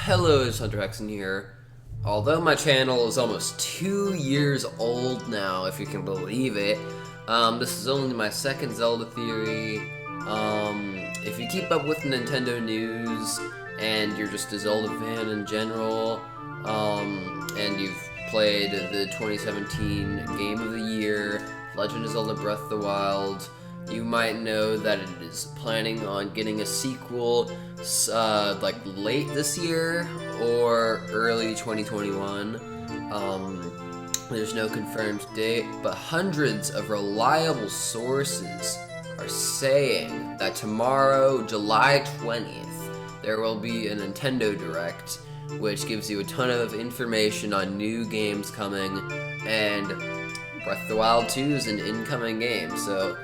Hello, it's HunterHexin here. Although my channel is almost 2 years old now, if you can believe it, this is only my second Zelda theory. If you keep up with Nintendo news, and you're just a Zelda fan in general, and you've played the 2017 Game of the Year, Legend of Zelda Breath of the Wild, you might know that it is planning on getting a sequel like late this year or early 2021. There's no confirmed date, but hundreds of reliable sources are saying that tomorrow, July 20th, there will be a Nintendo Direct, which gives you a ton of information on new games coming, and Breath of the Wild 2 is an incoming game, so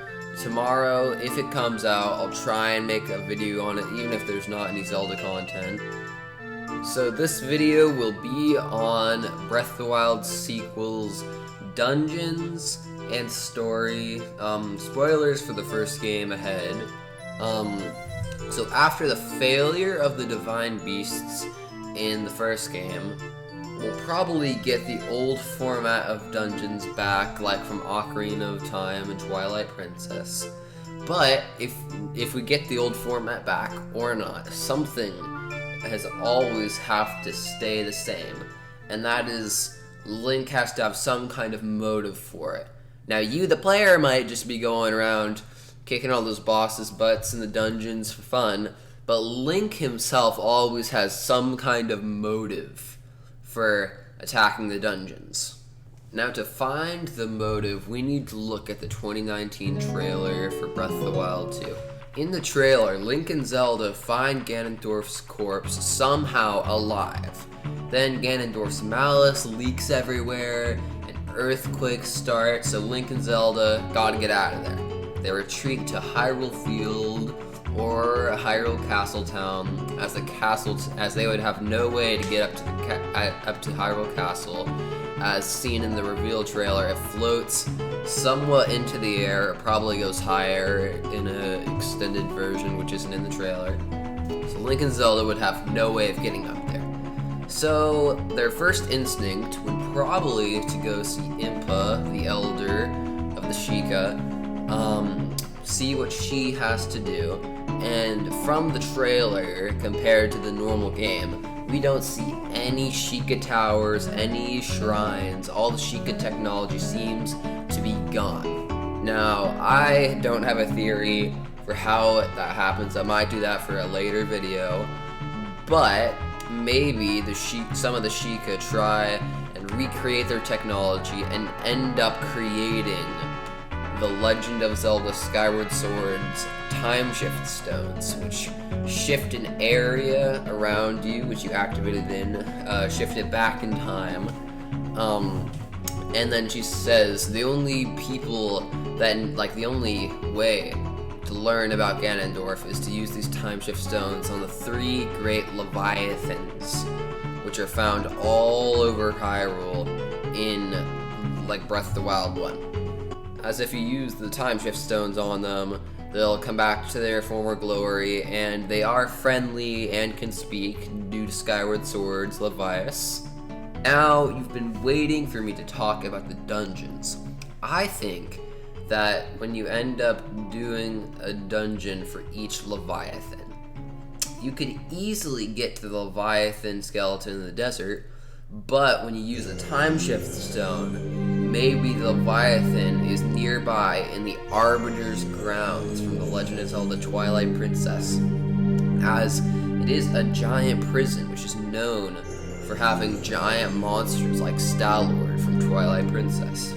tomorrow, if it comes out, I'll try and make a video on it, even if there's not any Zelda content. So this video will be on Breath of the Wild sequels, dungeons, and story. Spoilers for the first game ahead. So after the failure of the Divine Beasts in the first game, we'll probably get the old format of dungeons back, like from Ocarina of Time and Twilight Princess. But if we get the old format back or not, something has always have to stay the same, and that is Link has to have some kind of motive for it. Now you, the player, might just be going around kicking all those bosses' butts in the dungeons for fun, but Link himself always has some kind of motive for attacking the dungeons. Now, to find the motive, we need to look at the 2019 trailer for Breath of the Wild 2. In the trailer, Link and Zelda find Ganondorf's corpse somehow alive. Then Ganondorf's malice leaks everywhere, an earthquake starts, so Link and Zelda gotta get out of there. They retreat to Hyrule Field, or Hyrule Castle Town, as they would have no way to get up to Hyrule Castle. As seen in the reveal trailer, it floats somewhat into the air. It probably goes higher in an extended version, which isn't in the trailer. So Link and Zelda would have no way of getting up there. So their first instinct would probably to go see Impa, the elder of the Sheikah, see what she has to do. And from the trailer, compared to the normal game, we don't see any Sheikah towers, any shrines. All the Sheikah technology seems to be gone. Now, I don't have a theory for how that happens. I might do that for a later video. But maybe some of the Sheikah try and recreate their technology and end up creating the Legend of Zelda Skyward Sword's time shift stones, which shift an area around you, which you activated in, shift it back in time. And then she says the only way to learn about Ganondorf is to use these time shift stones on the 3 great leviathans, which are found all over Hyrule in Breath of the Wild 1. As if you use the time shift stones on them, they'll come back to their former glory, and they are friendly and can speak due to Skyward Sword's Levias. Now, you've been waiting for me to talk about the dungeons. I think that when you end up doing a dungeon for each Leviathan, you could easily get to the Leviathan skeleton in the desert, but when you use a time shift stone, maybe the Leviathan is nearby in the Arbiter's grounds from The Legend of Zelda Twilight Princess, as it is a giant prison which is known for having giant monsters like Star-Lord from Twilight Princess.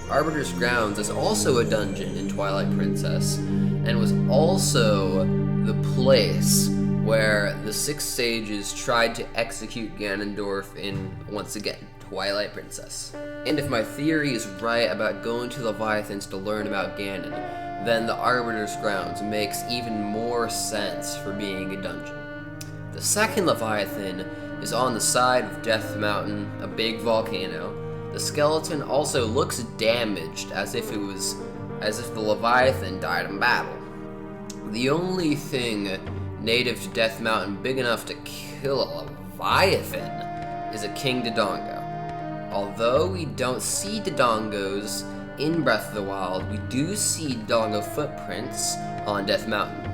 Arbiter's grounds is also a dungeon in Twilight Princess, and was also the place where the 6 sages tried to execute Ganondorf in, once again, Twilight Princess. And if my theory is right about going to Leviathans to learn about Ganon, then the Arbiter's Grounds makes even more sense for being a dungeon. The second Leviathan is on the side of Death Mountain, a big volcano. The skeleton also looks damaged, as if the Leviathan died in battle. The only thing native to Death Mountain big enough to kill a leviathan is a King Dodongo. Although we don't see Dodongos in Breath of the Wild, we do see Dodongo footprints on Death Mountain.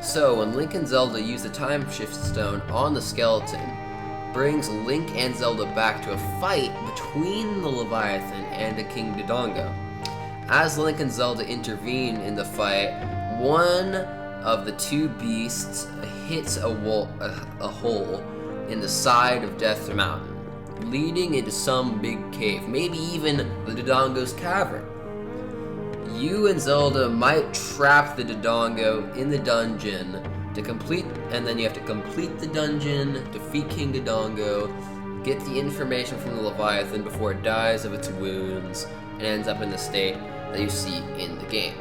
So when Link and Zelda use the Time Shift Stone on the skeleton, brings Link and Zelda back to a fight between the Leviathan and the King Dodongo. As Link and Zelda intervene in the fight, one of the two beasts hits a hole in the side of Death Mountain, leading into some big cave, maybe even the Dodongo's cavern. You and Zelda might trap the Dodongo in the dungeon to complete, and then you have to complete the dungeon, defeat King Dodongo, get the information from the Leviathan before it dies of its wounds, and ends up in the state that you see in the game.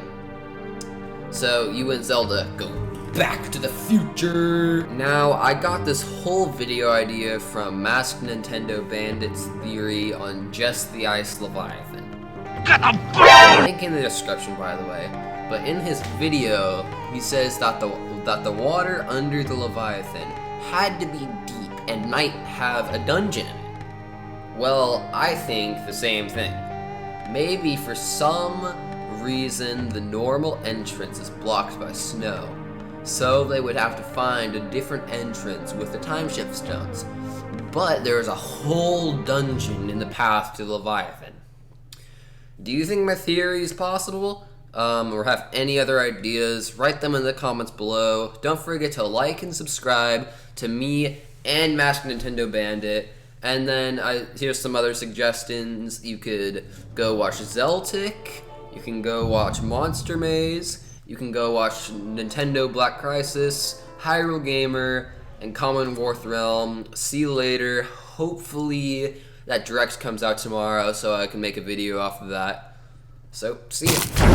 So you and Zelda go back to the future. Now, I got this whole video idea from Masked Nintendo Bandit's theory on just the Ice Leviathan. Link in the description, by the way. But in his video, he says that the water under the Leviathan had to be deep and might have a dungeon. Well, I think the same thing. Maybe for some reason the normal entrance is blocked by snow, so they would have to find a different entrance with the time shift stones. But there is a whole dungeon in the path to the Leviathan. Do you think my theory is possible? Or have any other ideas? Write them in the comments below. Don't forget to like and subscribe to me and Masked Nintendo Bandit. And then here's some other suggestions. You could go watch Zeltic. You can go watch Monster Maze. You can go watch Nintendo Black Crisis, Hyrule Gamer, and Commonwealth Realm. See you later. Hopefully that Direct comes out tomorrow so I can make a video off of that. So, see ya.